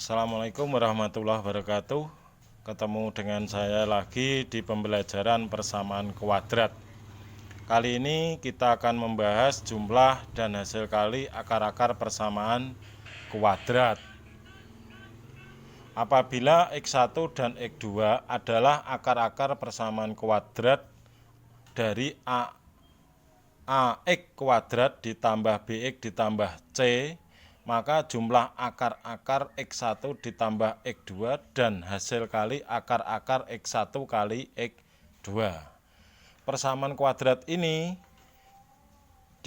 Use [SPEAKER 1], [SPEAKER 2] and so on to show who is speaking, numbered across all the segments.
[SPEAKER 1] Assalamualaikum warahmatullahi wabarakatuh. Ketemu dengan saya lagi di pembelajaran persamaan kuadrat. Kali ini kita akan membahas jumlah dan hasil kali akar-akar persamaan kuadrat. Apabila X1 dan X2 adalah akar-akar persamaan kuadrat dari AX kuadrat ditambah BX ditambah C, maka jumlah akar-akar X1 ditambah X2 dan hasil kali akar-akar X1 kali X2. Persamaan kuadrat ini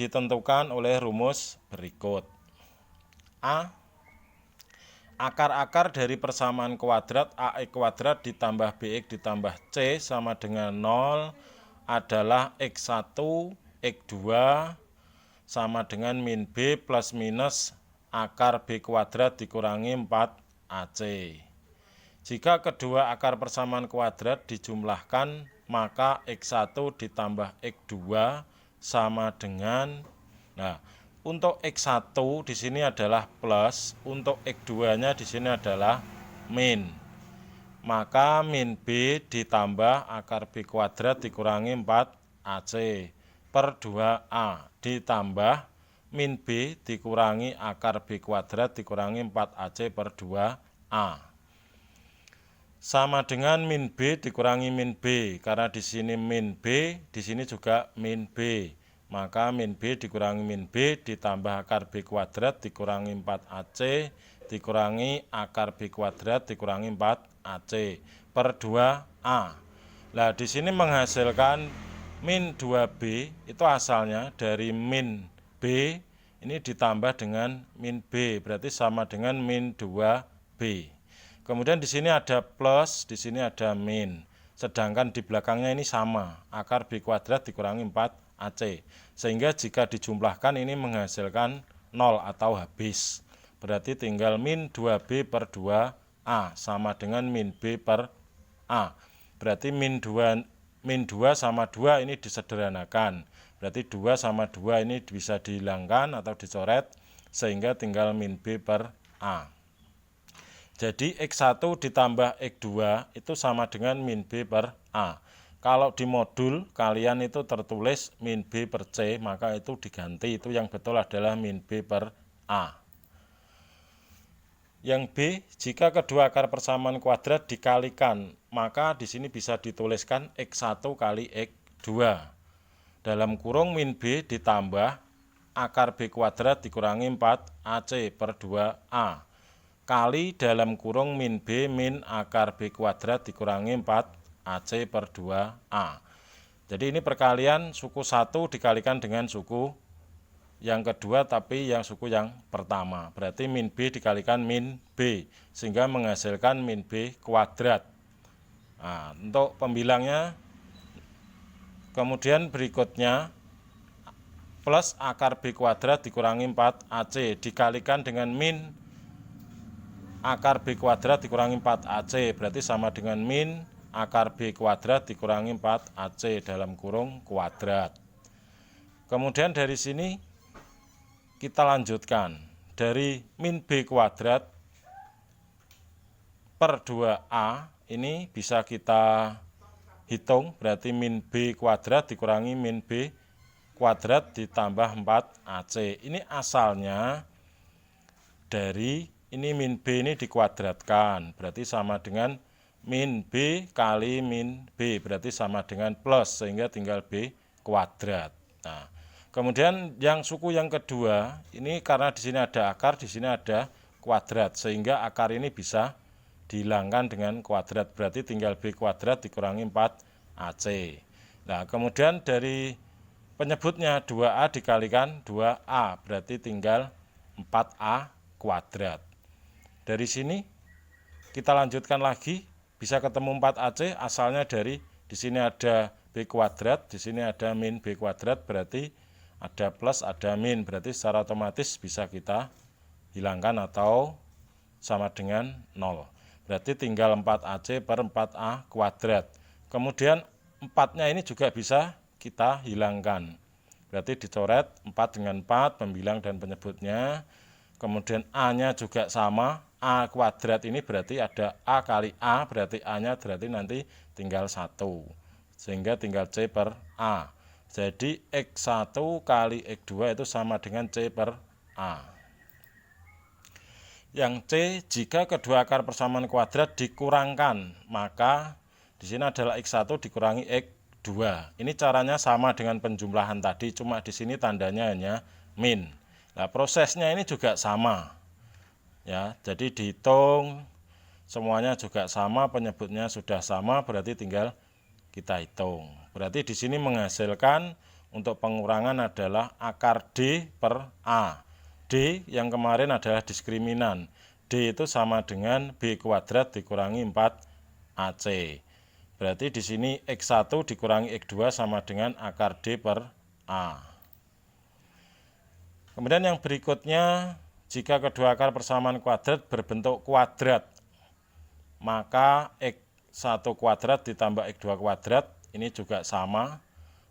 [SPEAKER 1] ditentukan oleh rumus berikut. A. Akar-akar dari persamaan kuadrat AX kuadrat ditambah BX ditambah C sama dengan 0 adalah X1, X2 sama dengan min B plus minus akar B kuadrat dikurangi 4AC. Jika kedua akar persamaan kuadrat dijumlahkan, maka X1 ditambah X2 sama dengan, untuk X1 di sini adalah plus, untuk X2-nya di sini adalah min. Maka min B ditambah akar B kuadrat dikurangi 4AC per 2A ditambah min B dikurangi akar B kuadrat dikurangi 4AC per 2A. Sama dengan min B dikurangi min B, karena di sini min B, di sini juga min B. Maka min B dikurangi min B ditambah akar B kuadrat dikurangi 4AC dikurangi akar B kuadrat dikurangi 4AC per 2A. Nah, di sini menghasilkan min 2B itu asalnya dari min B ini ditambah dengan min B, berarti sama dengan min 2B. Kemudian di sini ada plus, di sini ada min. Sedangkan di belakangnya ini sama, akar B kuadrat dikurangi 4AC. Sehingga jika dijumlahkan ini menghasilkan 0 atau habis. Berarti tinggal min 2B per 2A sama dengan min B per A. Berarti min 2 sama 2 ini disederhanakan. Berarti 2 sama 2 ini bisa dihilangkan atau dicoret, sehingga tinggal min B per A. Jadi X1 ditambah X2 itu sama dengan min B per A. Kalau di modul kalian itu tertulis min B per C, maka itu diganti, itu yang betul adalah min B per A. Yang B, jika kedua akar persamaan kuadrat dikalikan, maka di sini bisa dituliskan X1 kali X2. Dalam kurung min B ditambah akar B kuadrat dikurangi 4AC per 2A. Kali dalam kurung min B min akar B kuadrat dikurangi 4AC per 2A. Jadi ini perkalian suku 1 dikalikan dengan suku yang kedua, tapi yang suku yang pertama. Berarti min B dikalikan min B, sehingga menghasilkan min B kuadrat. Nah, untuk pembilangnya, kemudian berikutnya plus akar B kuadrat dikurangi 4AC dikalikan dengan min akar B kuadrat dikurangi 4AC, berarti sama dengan min akar B kuadrat dikurangi 4AC dalam kurung kuadrat. Kemudian dari sini kita lanjutkan. Dari min B kuadrat per 2A ini bisa kita hitung, berarti min B kuadrat dikurangi min B kuadrat ditambah 4AC. Ini asalnya dari ini min B ini dikuadratkan, berarti sama dengan min B kali min B, berarti sama dengan plus, sehingga tinggal B kuadrat. Nah, kemudian yang suku yang kedua, ini karena di sini ada akar, di sini ada kuadrat, sehingga akar ini bisa dihilangkan dengan kuadrat, berarti tinggal B kuadrat dikurangi 4AC. Nah, kemudian dari penyebutnya 2A dikalikan 2A, berarti tinggal 4A kuadrat. Dari sini kita lanjutkan lagi, bisa ketemu 4AC, asalnya dari di sini ada B kuadrat, di sini ada min B kuadrat, berarti ada plus, ada min, berarti secara otomatis bisa kita hilangkan atau sama dengan 0. Berarti tinggal 4AC per 4A kuadrat. Kemudian 4-nya ini juga bisa kita hilangkan. Berarti dicoret 4 dengan 4, pembilang dan penyebutnya. Kemudian A-nya juga sama, A kuadrat ini berarti ada A kali A, berarti A-nya berarti nanti tinggal 1. Sehingga tinggal C per A. Jadi X1 kali X2 itu sama dengan C per A. Yang C, jika kedua akar persamaan kuadrat dikurangkan, maka di sini adalah X1 dikurangi X2. Ini caranya sama dengan penjumlahan tadi, cuma di sini tandanya hanya min. Nah, prosesnya ini juga sama. Ya, jadi dihitung semuanya juga sama, penyebutnya sudah sama, berarti tinggal kita hitung. Berarti di sini menghasilkan untuk pengurangan adalah akar D per A. D yang kemarin adalah diskriminan. D itu sama dengan B kuadrat dikurangi 4AC. Berarti di sini X1 dikurangi X2 sama dengan akar D per A. Kemudian yang berikutnya, jika kedua akar persamaan kuadrat berbentuk kuadrat, maka X1 kuadrat ditambah X2 kuadrat ini juga sama,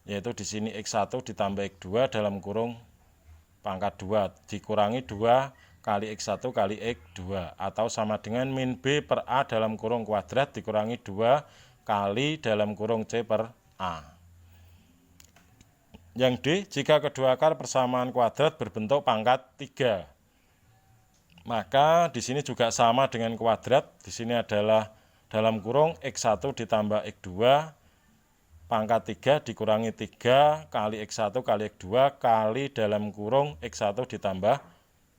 [SPEAKER 1] yaitu di sini X1 ditambah X2 dalam kurung pangkat 2 dikurangi 2 kali X1 kali X2, atau sama dengan min B per A dalam kurung kuadrat dikurangi 2 kali dalam kurung C per A. Yang D, jika kedua akar persamaan kuadrat berbentuk pangkat 3, maka di sini juga sama dengan kuadrat. Di sini adalah dalam kurung X1 ditambah X2 pangkat 3 dikurangi 3 kali X1 kali X2 kali dalam kurung X1 ditambah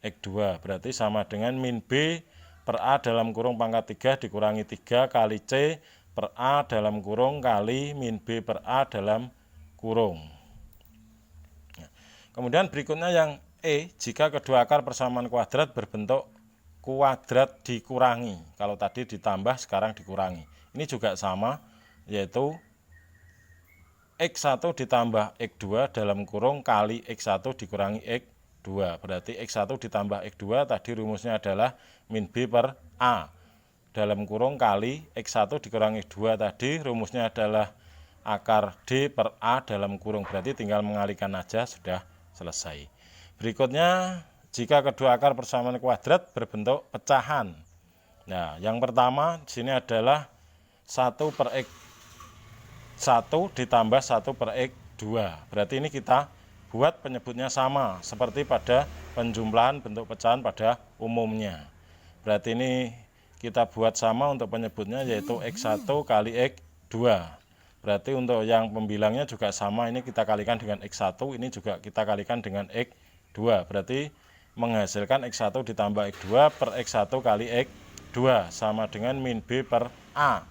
[SPEAKER 1] X2. Berarti sama dengan min B per A dalam kurung pangkat 3 dikurangi 3 kali C per A dalam kurung kali min B per A dalam kurung. Kemudian berikutnya yang E, jika kedua akar persamaan kuadrat berbentuk kuadrat dikurangi. Kalau tadi ditambah, sekarang dikurangi. Ini juga sama, yaitu X1 ditambah X2 dalam kurung kali X1 dikurangi X2. Berarti X1 ditambah X2 tadi rumusnya adalah min B per A. Dalam kurung kali X1 dikurangi X2 tadi rumusnya adalah akar D per A dalam kurung. Berarti tinggal mengalihkan aja, sudah selesai. Berikutnya, jika kedua akar persamaan kuadrat berbentuk pecahan. Nah, yang pertama di sini adalah 1 per X1 ditambah 1 per X2. Berarti ini kita buat penyebutnya sama seperti pada penjumlahan bentuk pecahan pada umumnya. Berarti ini kita buat sama untuk penyebutnya, yaitu X1 kali X2. Berarti untuk yang pembilangnya juga sama, ini kita kalikan dengan X1, ini juga kita kalikan dengan X2. Berarti menghasilkan X1 ditambah X2 per X1 kali X2 sama dengan min B per A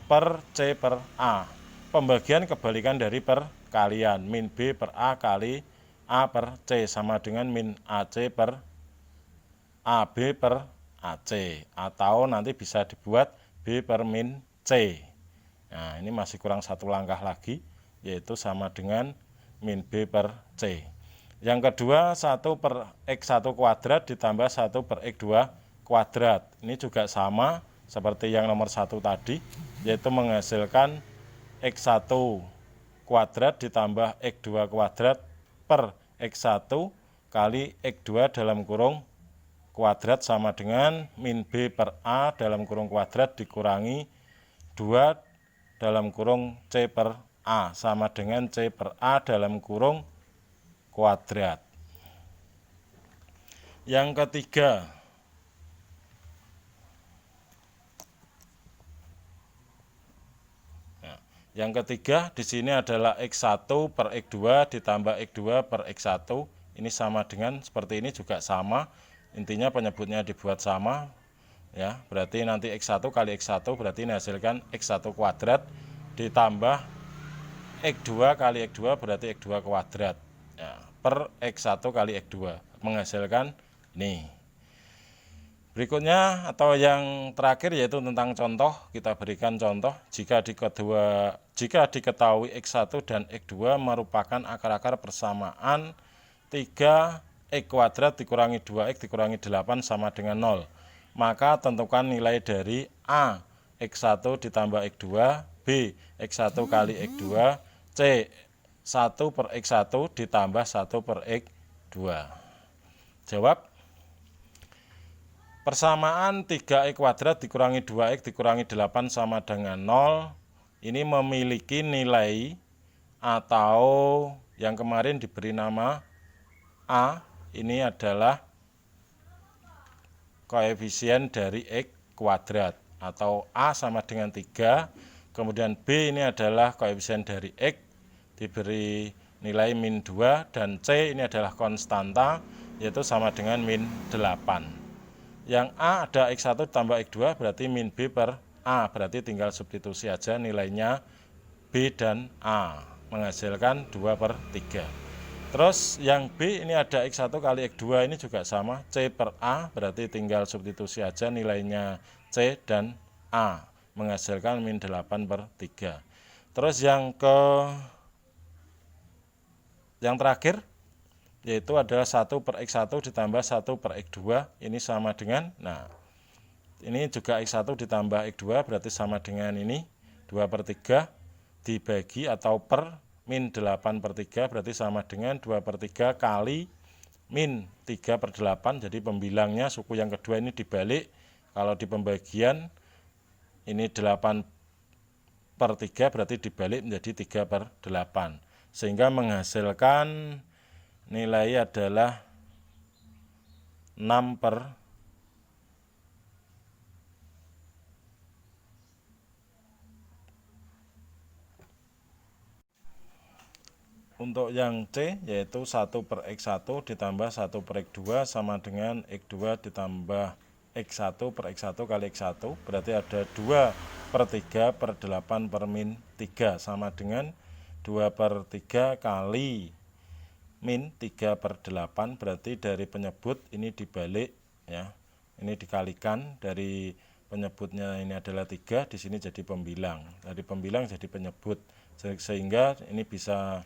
[SPEAKER 1] per C per A. Pembagian kebalikan dari perkalian. Min B per A kali A per C sama dengan min AC per AB per AC. Atau nanti bisa dibuat B per min C. Nah, ini masih kurang satu langkah lagi, yaitu sama dengan min B per C. Yang kedua, 1 per X1 kuadrat ditambah 1 per X2 kuadrat. Ini juga sama seperti yang nomor 1 tadi, yaitu menghasilkan X1 kuadrat ditambah X2 kuadrat per X1 kali X2 dalam kurung kuadrat sama dengan min B per A dalam kurung kuadrat dikurangi 2 dalam kurung C per A sama dengan C per A dalam kurung kuadrat. Yang ketiga, di sini adalah X1 per X2 ditambah X2 per X1. Ini sama dengan seperti ini juga sama. Intinya penyebutnya dibuat sama. Ya, berarti nanti X1 kali X1 berarti hasilkan X1 kuadrat ditambah X2 kali X2 berarti X2 kuadrat. Ya, per X1 kali X2 menghasilkan ini. Berikutnya atau yang terakhir yaitu tentang contoh, kita berikan contoh jika diketahui X1 dan X2 merupakan akar-akar persamaan 3X kuadrat dikurangi 2X dikurangi 8 sama dengan 0. Maka tentukan nilai dari A X1 ditambah X2, B X1 kali X2, C 1 per X1 ditambah 1 per X2. Jawab. Persamaan 3x kuadrat dikurangi 2x dikurangi 8 sama dengan 0. Ini memiliki nilai atau yang kemarin diberi nama A. Ini adalah koefisien dari x kuadrat, atau A sama dengan 3. Kemudian B ini adalah koefisien dari x diberi nilai min 2, dan C ini adalah konstanta yaitu sama dengan min 8. Yang A ada X1 tambah X2 berarti min B per A, berarti tinggal substitusi aja nilainya B dan A, menghasilkan 2 per 3. Terus yang B ini ada X1 kali X2, ini juga sama, C per A, berarti tinggal substitusi aja nilainya C dan A, menghasilkan min 8 per 3. Terus yang terakhir yaitu adalah 1 per X1 ditambah 1 per X2, ini sama dengan, nah ini juga X1 ditambah X2 berarti sama dengan ini 2 per 3 dibagi atau per min 8 per 3 berarti sama dengan 2 per 3 kali min 3 per 8, jadi pembilangnya suku yang kedua ini dibalik, kalau di pembagian ini 8 per 3 berarti dibalik menjadi 3 per 8, sehingga menghasilkan nilai adalah 6 per 6. Untuk yang C yaitu 1 per X1 ditambah 1 per X2 sama dengan X2 ditambah X1 per X1 kali X1, berarti ada 2 per 3 per 8 per min 3 sama dengan 2 per 3 kali min 3 per 8, berarti dari penyebut ini dibalik ya, ini dikalikan, dari penyebutnya ini adalah 3, di sini jadi pembilang, dari pembilang jadi penyebut, sehingga ini bisa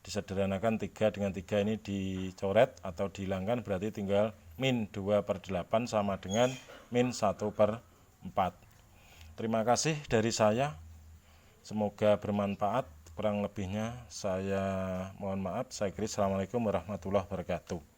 [SPEAKER 1] disederhanakan 3 dengan 3 ini dicoret atau dihilangkan, berarti tinggal min 2 per 8 sama dengan min 1 per 4. Terima kasih dari saya, semoga bermanfaat. Kurang lebihnya saya mohon maaf. Saya kira. Assalamualaikum warahmatullahi wabarakatuh.